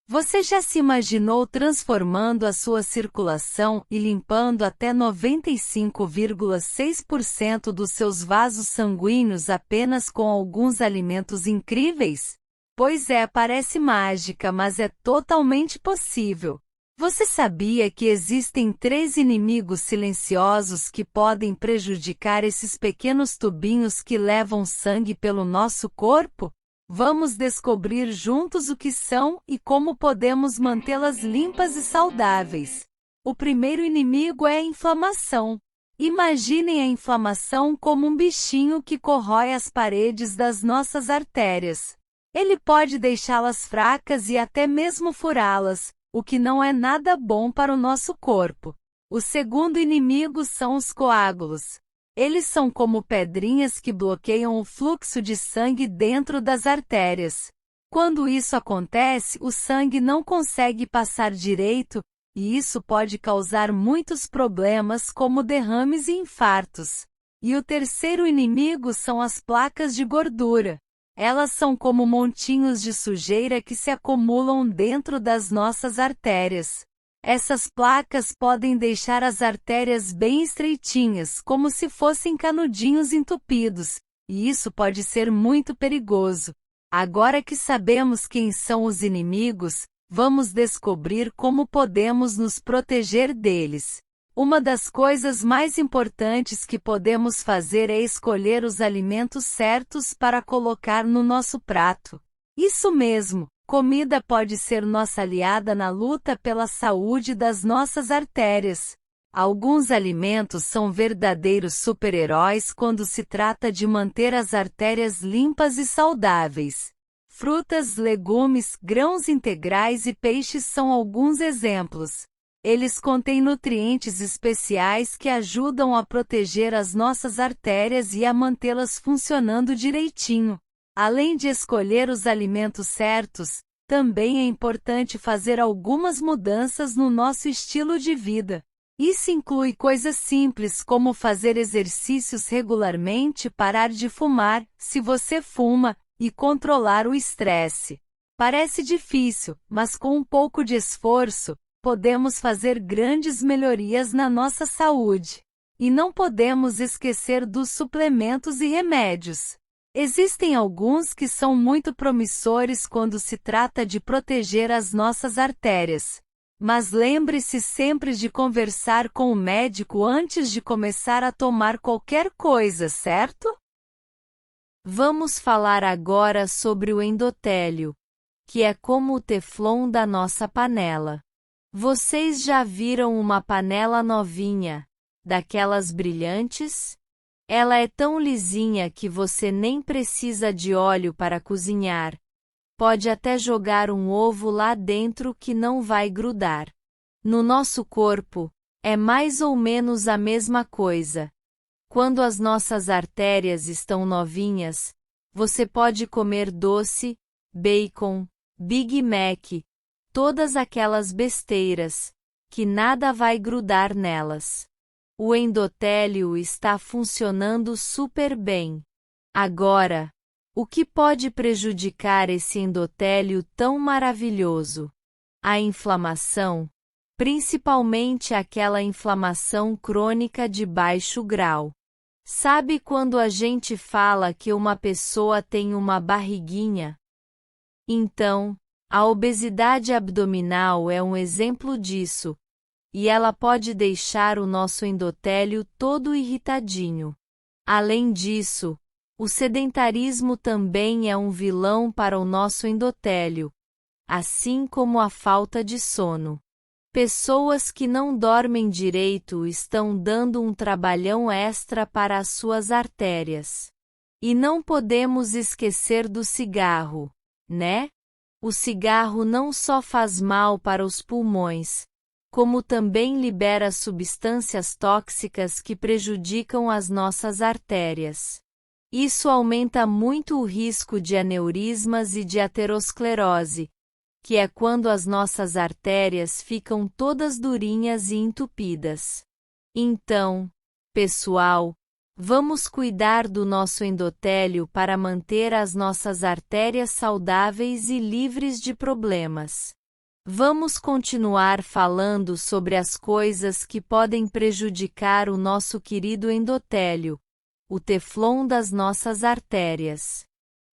Você já se imaginou transformando a sua circulação e limpando até 95,6% dos seus vasos sanguíneos apenas com alguns alimentos incríveis? Pois é, parece mágica, mas é totalmente possível. Você sabia que existem 3 inimigos silenciosos que podem prejudicar esses pequenos tubinhos que levam sangue pelo nosso corpo? Vamos descobrir juntos o que são e como podemos mantê-las limpas e saudáveis. O primeiro inimigo é a inflamação. Imaginem a inflamação como um bichinho que corrói as paredes das nossas artérias. Ele pode deixá-las fracas e até mesmo furá-las, o que não é nada bom para o nosso corpo. O segundo inimigo são os coágulos. Eles são como pedrinhas que bloqueiam o fluxo de sangue dentro das artérias. Quando isso acontece, o sangue não consegue passar direito, e isso pode causar muitos problemas como derrames e infartos. E o terceiro inimigo são as placas de gordura. Elas são como montinhos de sujeira que se acumulam dentro das nossas artérias. Essas placas podem deixar as artérias bem estreitinhas, como se fossem canudinhos entupidos, e isso pode ser muito perigoso. Agora que sabemos quem são os inimigos, vamos descobrir como podemos nos proteger deles. Uma das coisas mais importantes que podemos fazer é escolher os alimentos certos para colocar no nosso prato. Isso mesmo, comida pode ser nossa aliada na luta pela saúde das nossas artérias. Alguns alimentos são verdadeiros super-heróis quando se trata de manter as artérias limpas e saudáveis. Frutas, legumes, grãos integrais e peixes são alguns exemplos. Eles contêm nutrientes especiais que ajudam a proteger as nossas artérias e a mantê-las funcionando direitinho. Além de escolher os alimentos certos, também é importante fazer algumas mudanças no nosso estilo de vida. Isso inclui coisas simples como fazer exercícios regularmente, parar de fumar, se você fuma, e controlar o estresse. Parece difícil, mas com um pouco de esforço, podemos fazer grandes melhorias na nossa saúde. E não podemos esquecer dos suplementos e remédios. Existem alguns que são muito promissores quando se trata de proteger as nossas artérias. Mas lembre-se sempre de conversar com o médico antes de começar a tomar qualquer coisa, certo? Vamos falar agora sobre o endotélio, que é como o teflon da nossa panela. Vocês já viram uma panela novinha, daquelas brilhantes? Ela é tão lisinha que você nem precisa de óleo para cozinhar. Pode até jogar um ovo lá dentro que não vai grudar. No nosso corpo, é mais ou menos a mesma coisa. Quando as nossas artérias estão novinhas, você pode comer doce, bacon, Big Mac, todas aquelas besteiras, que nada vai grudar nelas. O endotélio está funcionando super bem. Agora, o que pode prejudicar esse endotélio tão maravilhoso? A inflamação, principalmente aquela inflamação crônica de baixo grau. Sabe quando a gente fala que uma pessoa tem uma barriguinha? Então, a obesidade abdominal é um exemplo disso, e ela pode deixar o nosso endotélio todo irritadinho. Além disso, o sedentarismo também é um vilão para o nosso endotélio, assim como a falta de sono. Pessoas que não dormem direito estão dando um trabalhão extra para as suas artérias. E não podemos esquecer do cigarro, né? O cigarro não só faz mal para os pulmões, como também libera substâncias tóxicas que prejudicam as nossas artérias. Isso aumenta muito o risco de aneurismas e de aterosclerose, que é quando as nossas artérias ficam todas durinhas e entupidas. Então, pessoal, vamos cuidar do nosso endotélio para manter as nossas artérias saudáveis e livres de problemas. Vamos continuar falando sobre as coisas que podem prejudicar o nosso querido endotélio, o teflon das nossas artérias.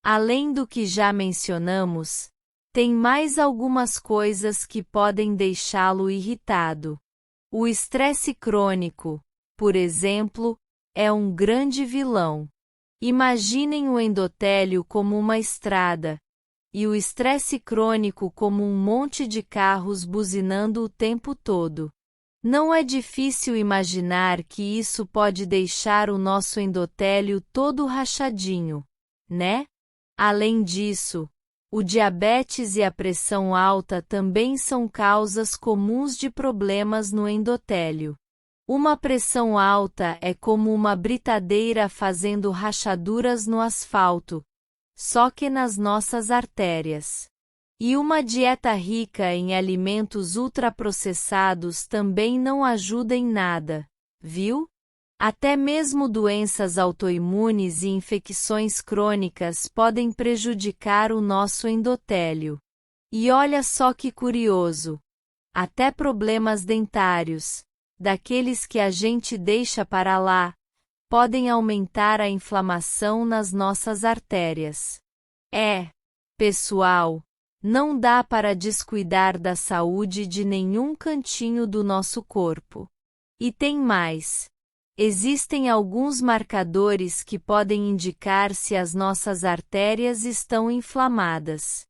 Além do que já mencionamos, tem mais algumas coisas que podem deixá-lo irritado. O estresse crônico, por exemplo, é um grande vilão. Imaginem o endotélio como uma estrada, e o estresse crônico como um monte de carros buzinando o tempo todo. Não é difícil imaginar que isso pode deixar o nosso endotélio todo rachadinho, né? Além disso, o diabetes e a pressão alta também são causas comuns de problemas no endotélio. Uma pressão alta é como uma britadeira fazendo rachaduras no asfalto, só que nas nossas artérias. E uma dieta rica em alimentos ultraprocessados também não ajuda em nada, viu? Até mesmo doenças autoimunes e infecções crônicas podem prejudicar o nosso endotélio. E olha só que curioso! Até problemas dentários, daqueles que a gente deixa para lá, podem aumentar a inflamação nas nossas artérias. Pessoal, não dá para descuidar da saúde de nenhum cantinho do nosso corpo. E tem mais. Existem alguns marcadores que podem indicar se as nossas artérias estão inflamadas.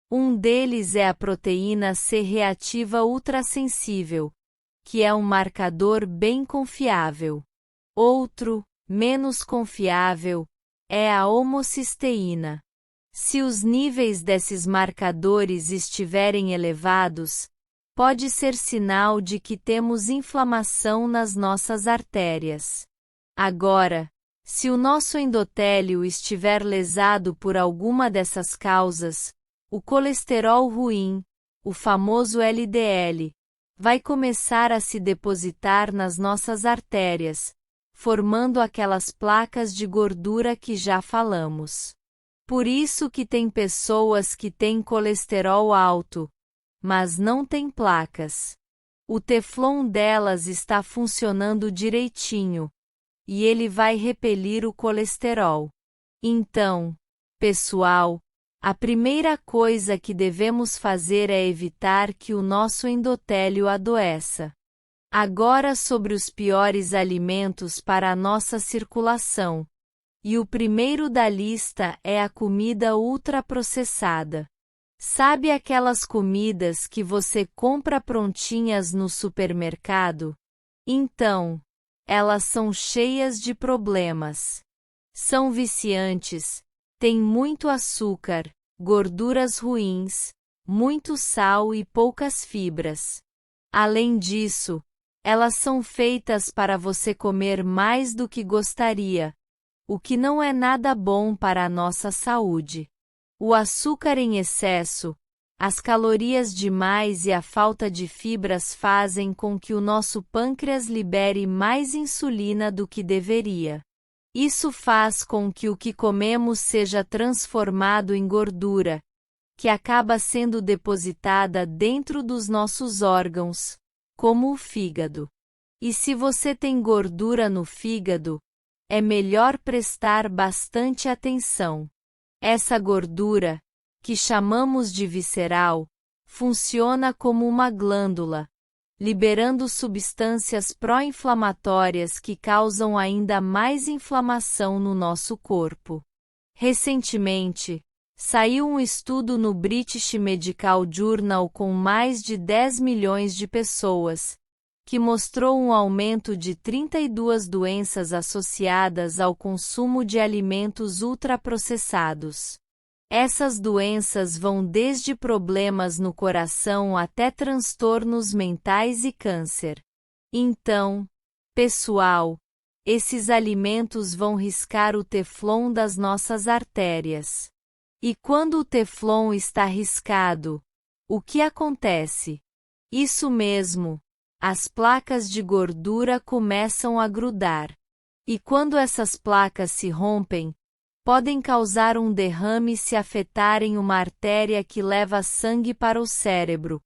Um deles é a proteína C reativa ultrassensível, que é um marcador bem confiável. Outro, menos confiável, é a homocisteína. Se os níveis desses marcadores estiverem elevados, pode ser sinal de que temos inflamação nas nossas artérias. Agora, se o nosso endotélio estiver lesado por alguma dessas causas, o colesterol ruim, o famoso LDL, vai começar a se depositar nas nossas artérias, formando aquelas placas de gordura que já falamos. Por isso que tem pessoas que têm colesterol alto, mas não têm placas. O teflon delas está funcionando direitinho, e ele vai repelir o colesterol. Então, pessoal, a primeira coisa que devemos fazer é evitar que o nosso endotélio adoeça. Agora sobre os piores alimentos para a nossa circulação. E o primeiro da lista é a comida ultraprocessada. Sabe aquelas comidas que você compra prontinhas no supermercado? Então, elas são cheias de problemas. São viciantes, têm muito açúcar, gorduras ruins, muito sal e poucas fibras. Além disso, elas são feitas para você comer mais do que gostaria, o que não é nada bom para a nossa saúde. O açúcar em excesso, as calorias demais e a falta de fibras fazem com que o nosso pâncreas libere mais insulina do que deveria. Isso faz com que o que comemos seja transformado em gordura, que acaba sendo depositada dentro dos nossos órgãos, como o fígado. E se você tem gordura no fígado, é melhor prestar bastante atenção. Essa gordura, que chamamos de visceral, funciona como uma glândula, liberando substâncias pró-inflamatórias que causam ainda mais inflamação no nosso corpo. Recentemente, saiu um estudo no British Medical Journal com mais de 10 milhões de pessoas, que mostrou um aumento de 32 doenças associadas ao consumo de alimentos ultraprocessados. Essas doenças vão desde problemas no coração até transtornos mentais e câncer. Então, pessoal, esses alimentos vão riscar o teflon das nossas artérias. E quando o teflon está riscado, o que acontece? Isso mesmo, as placas de gordura começam a grudar. E quando essas placas se rompem, podem causar um derrame se afetarem uma artéria que leva sangue para o cérebro,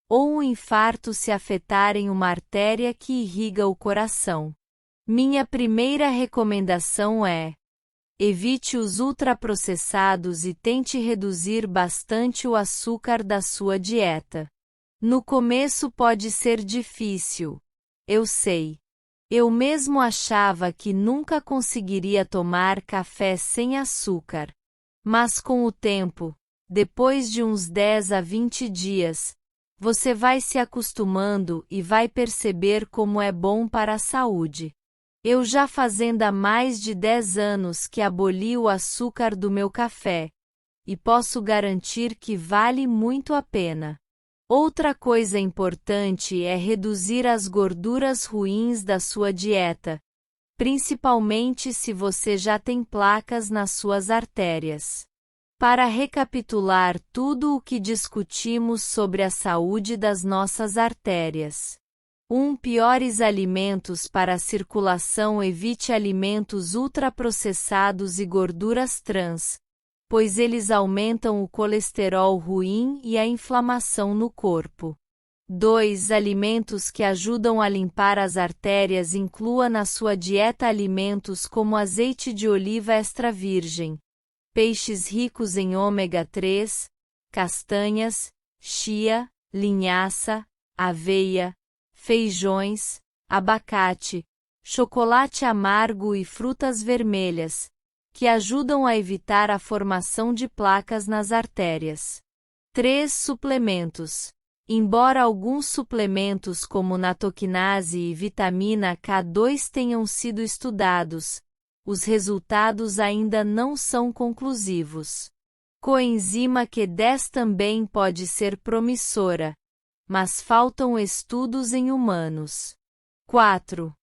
ou um infarto se afetarem uma artéria que irriga o coração. Minha primeira recomendação é: evite os ultraprocessados e tente reduzir bastante o açúcar da sua dieta. No começo pode ser difícil. Eu sei. Eu mesmo achava que nunca conseguiria tomar café sem açúcar. Mas com o tempo, depois de uns 10 a 20 dias, você vai se acostumando e vai perceber como é bom para a saúde. Eu já fazendo há mais de 10 anos que aboli o açúcar do meu café, e posso garantir que vale muito a pena. Outra coisa importante é reduzir as gorduras ruins da sua dieta, principalmente se você já tem placas nas suas artérias. Para recapitular tudo o que discutimos sobre a saúde das nossas artérias. 1. Piores alimentos para a circulação. Evite alimentos ultraprocessados e gorduras trans, pois eles aumentam o colesterol ruim e a inflamação no corpo. 2. Alimentos que ajudam a limpar as artérias. Inclua na sua dieta alimentos como azeite de oliva extra virgem, peixes ricos em ômega 3, castanhas, chia, linhaça, aveia, feijões, abacate, chocolate amargo e frutas vermelhas, que ajudam a evitar a formação de placas nas artérias. 3. Suplementos. Embora alguns suplementos como natoquinase e vitamina K2 tenham sido estudados, os resultados ainda não são conclusivos. Coenzima Q10 também pode ser promissora, mas faltam estudos em humanos. 4.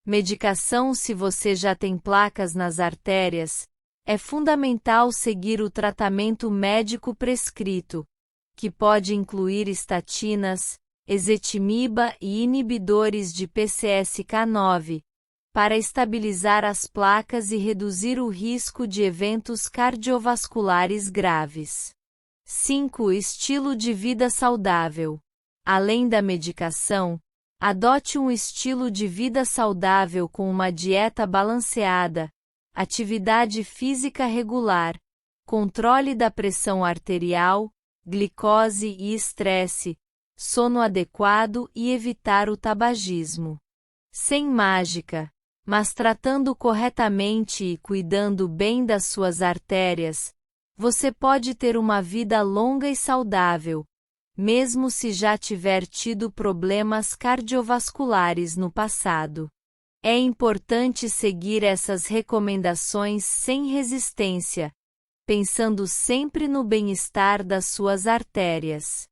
Medicação. Se você já tem placas nas artérias, é fundamental seguir o tratamento médico prescrito, que pode incluir estatinas, ezetimiba e inibidores de PCSK9, para estabilizar as placas e reduzir o risco de eventos cardiovasculares graves. 5. Estilo de vida saudável. Além da medicação, adote um estilo de vida saudável com uma dieta balanceada, atividade física regular, controle da pressão arterial, glicose e estresse, sono adequado e evitar o tabagismo. Sem mágica, mas tratando corretamente e cuidando bem das suas artérias, você pode ter uma vida longa e saudável, mesmo se já tiver tido problemas cardiovasculares no passado. É importante seguir essas recomendações sem resistência, pensando sempre no bem-estar das suas artérias.